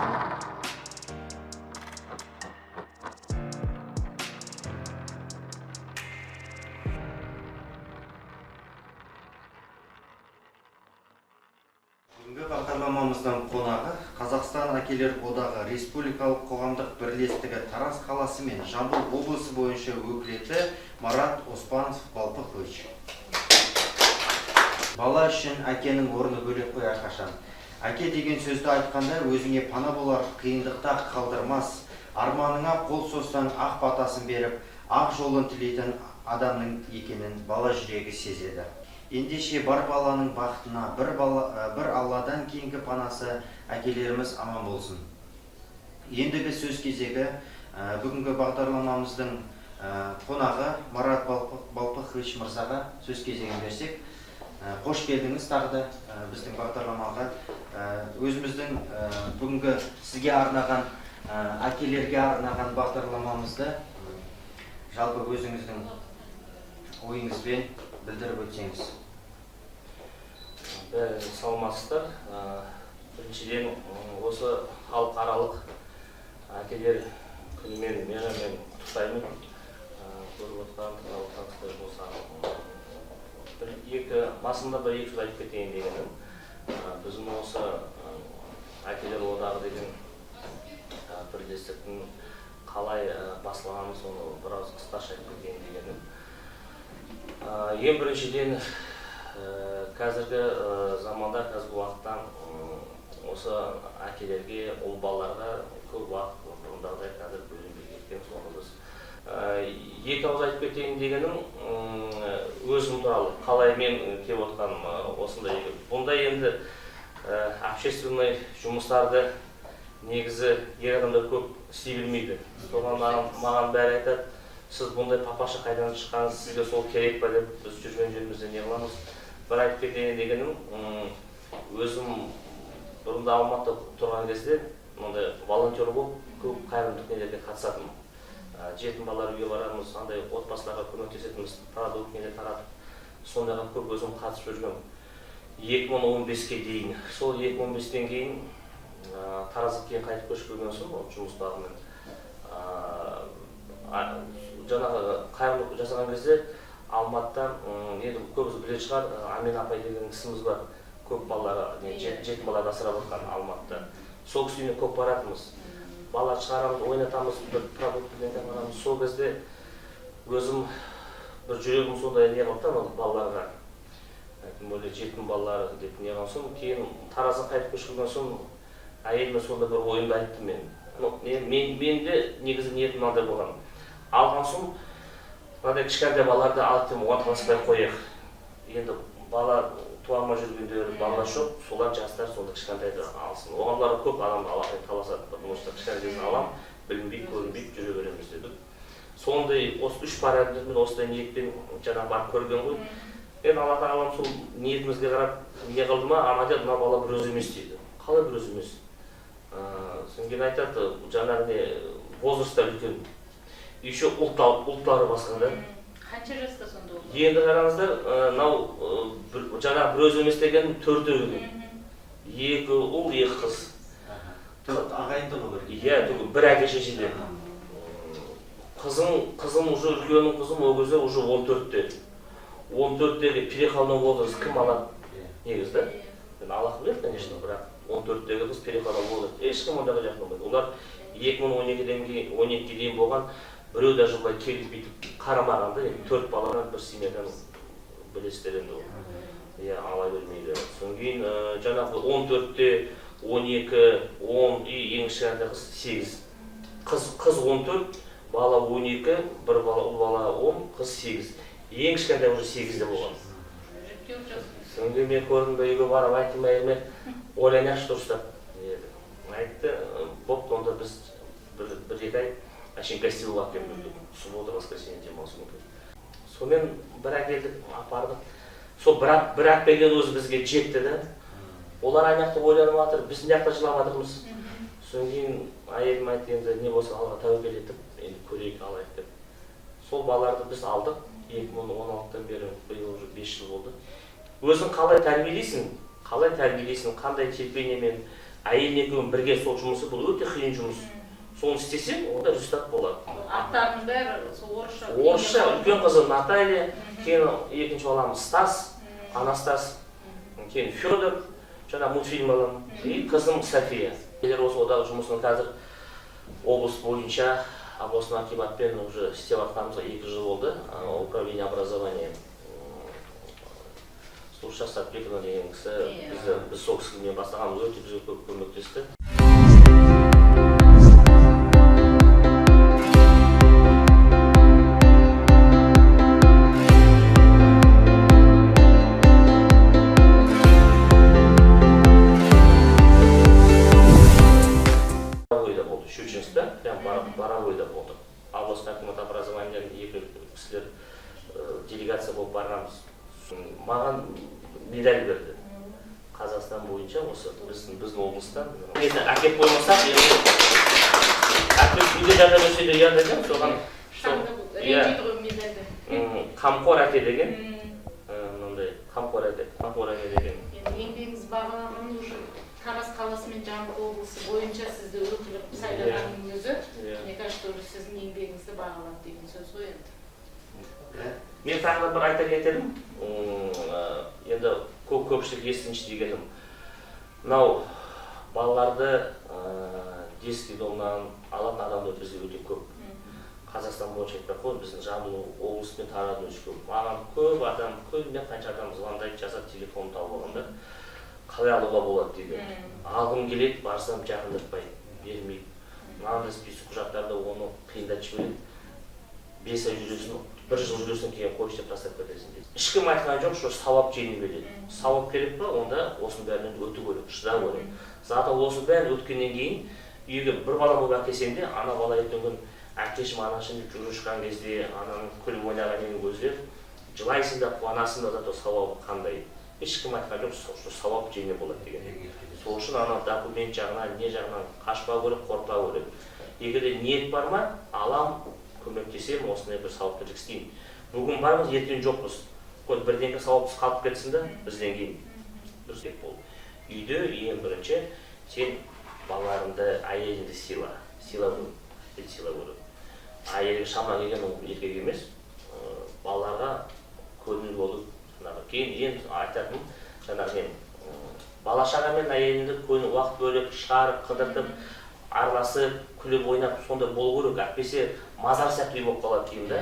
Бүгінгі бағдарламамыздың қонағы Қазақстан әкелер одағы Республикалық қоғамдық бірлестігі Тараз қаласы мен Жамбыл облысы бойынша өкілеті Марат Оспанов Балпықович. Бала үшін әкенің орны бөлек қой әрқашан. Әке деген сөзді айтқанда өзіңе пана болар, қиындықта қалдырмас, арманыңа қол созсаң ақ батасын беріп, ақ жолын тілейтін адамның екенін бала жүрегі сезеді. Ендеше бар баланың бақытына бір Алладан кейінгі панасы әкелеріміз аман болсын. Ендігі сөз кезегі бүгінгі бағдарламамыздың қонағы Марат Балпықович мырзаға сөз кезегін берсек. Қош келдіңіз тағы да біздің бағдарламаға. Өзіміздің бүгінгі сізге арнаған, әкелерге арнаған бағдарламамызды жалпы өзіңіздің ойыңызбен білдіріп өтсеңіз. Саламатсыздар. Біріншіден осы халықаралық әкелер күнімен мейраммен құттықтаймын. Көріп отырған болса басында бір-екі сөз айтып кетейін дегенім. Біздің осы әкелер одағы деген бірлестіктің қалай басылғанын соны біраз қысқаша айтып кетейін дегенім. Ең біріншіден қазіргі заманда, қазіргі уақыттан осы әкелерге, ұл балаларға көп уақыт бұрындағыдай қазір бөлінбей кеткен. Соны біз екі ауыз айтып кетейін дегенім, өзім туралы қалай мен келіп отқаным осындай. Бұндай енді общественный жұмыстарды негізі ер адамдар көп істей білмейді. Соған маған бәрі айтады, сіз бұндай папаша қайдан шыққаныз, сізге сол керек па деп, біз жүрген жерімізде не қыламыз. Бір айтып кетейін дегенім, өзім бұрында Алматыда тұрған кезде волонтер болып көп қайырымдылық нелерге қатысатынмын. Жетім балалар үйге барамыз, андай отбасыларға көмектесетініміз, продуктілер таратып, сондайға көп өзім қатысып жүргем. 2015-ке дейін, сол 2015-тен кейін Таразға кейін қайтып көшіп келген соң жұмыс бағымен жаңағы қайырымдылық жасаған кезде Алматыда, енді көбісі білетін шығар, Амен апай деген кісіміз бар, көп балалар, жетім балаларды асырап отқан Алматыда. Сол кісіне көп баратынбыз. Бала шығарамыз, ойнатамыз, бір продуктілерден барамыз. Сол кезде өзім бір жүрегім сондай не қылып балаларға. Жетім балалар деп не қылған соң, кейін Таразға қайтып көшіп келген соң, әйеліме сонда бір ойымды айттым мен. Менде негізі ниетім мынандай болған. Алған соң, мынандай кішкентай балаларды алып деп оған таласпай қояйық. Енді бала туама жүргендер, балалар жоқ, солар жастар сонда кішкентайды алсын. Оғанлары көп адамды алақай таласады, потому что кішкентайден алам, білінбейді, көрінбейді, жүре береміз дедік. Сондай, осы үш парадымен осындай ниетпен жаңа барып көрген ғой. Мен Алла тағалам сол ниетімізге қарап не қылды ма, ана деді, мына бала бір өз емес дейді. Қалай бір өз емес? Содан кейін айтады, жаңағы не возрастта үлкен. Еще ұлттары басқа да. Қанша жаста сонда ол? Енді қараңыздар, жаңағы бір өз емес деген төртеу. Екі ұл, екі қыз. Ағайындығы бір? Иә, бір әке шешеде. Қызым уже үлкеннің қызым ол кезде уже 14-те. 14-тегі переходной возраст кім алады? Негіз да? Аллах біледі, конечно, бірақ 14-тегі қыз переходной возраст. Ешкім ондағы жақын. Олар 2012-ге дейін болған. Біреу даже бұлай келіп бүйтіп қарамағанда, 4 баладан бір семьядан білесіздер енді ол. Ала бермейді. Содан кейін жаңағы 14-те, 12, 10 ең кішкентай қыз 8. Қыз 14, бала 12, бір бала 10, қыз 8. Ең кішкентай уже 8-де болған. Содан кейін мен көрдім бе үйге барып айттым әйеліме, ойланайықшы дұрыстап. Айтты, бопты, онда біз бір-екі ай әшейін гостевой алып келіп жүрдік. Суббота, воскресенье демалыс күні. Сонымен бір әкелдік, апардық. Сол бір әкелген өзі бізге жетті да. Олар аймақты ойланып жатыр, біз не жақта жылап жатырмыз. Содан кейін әйелім айтты, енді не болса Аллаға тәуекел етіп, енді көрейік алайық деп. Сол балаларды біз алдық. 2016-тан бері биыл уже 5 жыл болды. Өзің қалай тәрбиелейсің, қандай терпениемен, әйелің екеуің бірге сол жұмысы бұл өте қиын жұмыс. Соны істесең, онда результат болады. Аттарының бәрі сол орысша. Орысша, үлкен қызым Наталья, кейін екінші балам Стас, Анастас, кейін Федор, жаңа мультфильм балам, и қызым София. Елер осы одағы жұмысын қазір облыс бойынша областной акиматпен уже істеп жатқанымызға 2 жыл болды. Управление образования Слушай Сатбекова деген кісі, біз сол кісімен бастағанымыз өте бізге көп көмектесті. Щучинскта, прям Боровойда болды. Областной акимат образованиядан 2 кісілер делегация болып барғанбыз. Маған медаль берді. Қазақстан бойынша осы біздің облыстан. Әкеп қоймасақ, әкеп үйде жата берсе де ұят екен, соған қамқор әке деген, мынандай қамқор әке деген. Еңбегіңіз бағаланған уже Тараз қаласы мен Жамбыл облысы бойынша сізді өкіліп сайлағанның өзі, мне кажется, уже сіздің еңбегіңізді бағалады деген сөз ғой енді. Мен тағы бір айта кетемін, енді көпшілік естінші дегенім. Мынау балаларды детский домнан алатын адамдар бізде өте көп. Қазақстан бойынша айтпақ қой, біздің Жамбыл облысы мен Тараздың өте көп. Маған көп адам, көбіне қанша адам звондайды, жазады, телефон тауып алғанда қалай алуға болады дейді. Алғым келеді, барсам жақындатпайды, бермейді. Мынандай список құжаттарды оны қиындатып жібереді. 5 ай жүресің, 1 жыл жүресің кейін қойшы деп тастап кетесің дейді. Ешкім айтқан жоқ, що сауап жеңіл береді. Сауап керек па, онда осының бәрінен өту керек, шыдау керек. Зато осы бәрін өткеннен кейін үйге бір бала болып әкелсең де, ана бала ертеңгі күн әкешім, анашым деп жүріп шыққан кезде, ананың күліп ойнағанын көздер, жылайсың да, қуанасың да, зато сауабы қандай. Ешкім айтқан жоқ, что сауап жеңіл болады деген. Сол үшін ана документ жағынан, не жағынан қашпау керек, қорқпау керек. Егер де ниет бар ма, алам, көмектесем, осындай бір сауапкерлік істеймін. Бүгін бармыз, ертең жоқпыз. Бірдеңке сауапсыз қалып кетсін да, бізден кейін дұрыс деп болды. Үйде ең бірінші сен балаларыңды, әйеліңді сыйла көріп. Әйелге шама келген ол еркек емес, балаларға көңіл болып, кейін айтатым, жаңағы бала-шаға мен әйеліңді уақыт бөліп, шығарып, қыдыртып, араласып, күліп ойнап, сонда болу керек. Әйтпесе мазар сияқты үй болып қалады кейін да.